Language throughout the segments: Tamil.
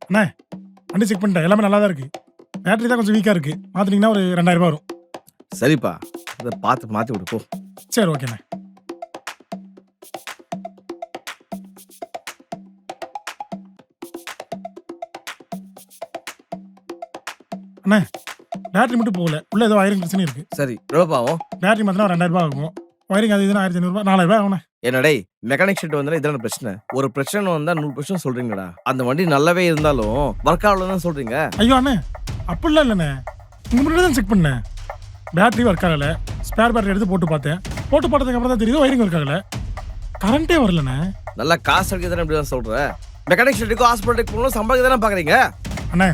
அண்ணே வண்டி செக் பண்ணிட்டேன், எல்லாமே நல்லா தான் இருக்கு. பேட்டரி தான் கொஞ்சம் வீக்காக இருக்கு. மாற்றினீங்கன்னா ஒரு 2000 வரும். சரிப்பா, இதை பார்த்து மாற்றி விடு போ. சரி ஓகேண்ணே. அண்ணே பேட்டரி மட்டும் போகல, உள்ள ஏதோ வயரிங் பிரச்சனை இருக்கு. சரி எவ்வளோப்பா ஆகும்? பேட்டரி மாற்றினா ஒரு 2000 ஆகும். வயரிங் அது இதுனா 1500, 4000 ஆகும்ண்ணே. என்னடே மெக்கானிக் ஷெட் வந்தாலும் இதான பிரச்சனை. ஒரு பிரச்சனை வந்தால் 100 பிரச்சனை சொல்கிறீங்கடா. அந்த வண்டி நல்லாவே இருந்தாலும் ஒர்க் ஆகலன்னு சொல்கிறீங்க. ஐயோ அண்ணே அப்படிலாம் இல்லைண்ணே, உங்கள் முன்னாடி தான் செக் பண்ணேன். பேட்டரி ஒர்க் ஆகலை, ஸ்பேர் பேட்டரி எடுத்து போட்டு பார்த்தேன். போட்டு பார்த்ததுக்கு அப்புறம் தான் தெரியுது வயரிங் ஒர்க் ஆகலை, கரண்ட்டே வரலண்ணே. நல்லா காசு அடிக்க தானே இப்படி தான் சொல்கிறேன். மெக்கானிக் ஷெட்டுக்கும் ஹாஸ்பிட்டலுக்கு போகணும், சம்பாதிக்க தானே பார்க்குறீங்க. அண்ணே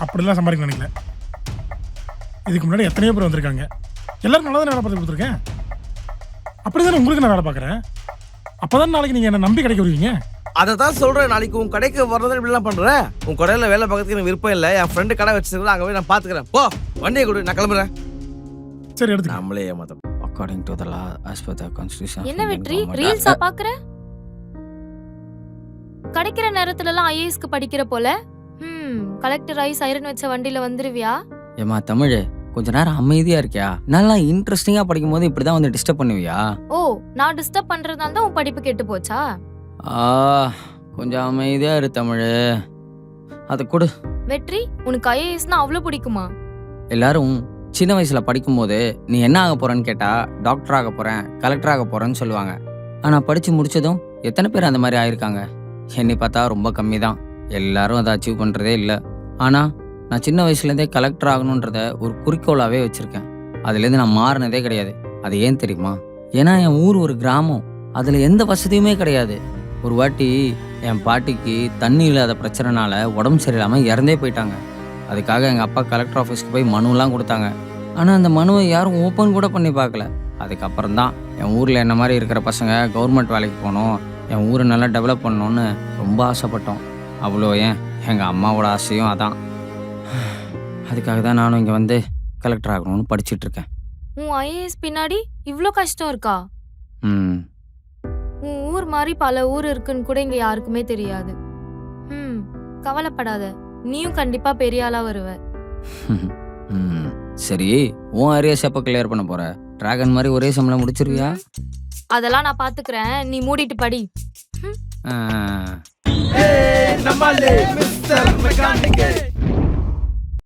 அப்படிலாம் சம்பாதிக்க நினைக்கல. இதுக்கு முன்னாடி எத்தனையோ பேர் வந்திருக்காங்க, எல்லாரும் நல்லா தான் வேலை பார்த்து கொடுத்துருக்கேன். அப்படி தானே உங்களுக்கு நான் வேலை பார்க்குறேன். அப்போ தான் நாளைக்கு நீங்கள் என்ன நம்பி கிடைக்க வருவீங்க. அதை தான் சொல்கிறேன், நாளைக்கு உன் கடைக்கு வர்றதை இப்படிலாம் பண்ணுறேன். உன் கடையில் வேலை பார்க்கறதுக்கு எனக்கு விருப்பம் இல்லை. என் ஃப்ரெண்டு கடை வச்சுருக்கேன், அங்கே போய் நான் பார்த்துக்கிறேன். போ வண்டியை கொடு, நான் கிளம்புறேன். சரி எடுத்து நம்மளே ஏமாத்தோம். According to the law, as per the constitution. என்ன வெற்றி ரீல்ஸா பாக்குற? கிடைக்கிற நேரத்துல எல்லாம் ஐஏஎஸ்க்கு படிக்கிற போல. கலெக்டர் ஐ சைரன் வச்ச வண்டியில வந்துருவியா? ஏமா தமிழ், கொஞ்ச நேரம் அமைதியா இருக்கியா? நல்லா இன்ட்ரெஸ்டிங்கா படிக்கும் போது இப்படிதான் வந்து டிஸ்டர்ப் பண்ணுவியா? ஓ, நான் டிஸ்டர்ப் பண்றதுனால தான் உன் படிப்பு கெட்டு போச்சா? கொஞ்சம் அமைதியா இரு தமிழ். அதை கொடு. வெற்றி, உனக்கு ஐஏஎஸ்னா அவ்வளவு பிடிக்குமா? எல்லாரும் சின்ன வயசுல படிக்கும்போது நீ என்ன ஆக போறேன்னு கேட்டா டாக்டர் ஆக போறேன், கலெக்டர் ஆக போறேன்னு சொல்லுவாங்க. ஆனா படிச்சு முடிச்சதும் எத்தனை பேர் அந்த மாதிரி ஆயிருக்காங்க? என்னை பார்த்தா ரொம்ப கம்மி தான். எல்லாரும் அதை அச்சீவ் பண்றதே இல்லை. ஆனா நான் சின்ன வயசுலேருந்தே கலெக்டர் ஆகணுன்றத ஒரு குறிக்கோளாகவே வச்சுருக்கேன். அதுலேருந்து நான் மாறினதே கிடையாது. அது ஏன் தெரியுமா? ஏன்னா என் ஊர் ஒரு கிராமம், அதில் எந்த வசதியுமே கிடையாது. ஒரு வாட்டி என் பாட்டிக்கு தண்ணி இல்லாத பிரச்சனைனால உடம்பு சரியில்லாமல் இறந்தே போயிட்டாங்க. அதுக்காக எங்கள் அப்பா கலெக்டர் ஆஃபீஸ்க்கு போய் மனுலாம் கொடுத்தாங்க. ஆனால் அந்த மனுவை யாரும் ஓப்பன் கூட பண்ணி பார்க்கல. அதுக்கப்புறம் தான் என் ஊரில் என்ன மாதிரி இருக்கிற பசங்க கவர்மெண்ட் வேலைக்கு போகணும், என் ஊரை நல்லா டெவலப் பண்ணணுன்னு ரொம்ப ஆசைப்பட்டோம். அவ்வளோ ஏன் எங்கள் அம்மாவோட ஆசையும் அதான். அதுக்காக தான் நானும் இங்கே வந்து கலெக்டர் ஆகணும்னு படிச்சுட்டு இருக்கேன். உன் ஐஏஎஸ் பின்னாடி இவ்ளோ கஷ்டம் இருக்கா? ம் உன் ஊர் மாதிரி பல ஊர் இருக்குன்னு கூட இங்க யாருக்குமே தெரியாது. கவலைப்படாத, நீயும் கண்டிப்பா பெரிய ஆளா வருவ. ம் சரி, உன் அரியர்ஸ் எப்போ கிளியர் பண்ண போற? டிராகன் மாதிரி ஒரே சம்பளம் முடிச்சிருவியா? அதெல்லாம் நான் பாத்துக்கிறேன், நீ மூடிட்டு படி. ஆ நம்மளே மிஸ்டர் மெக்கானிக்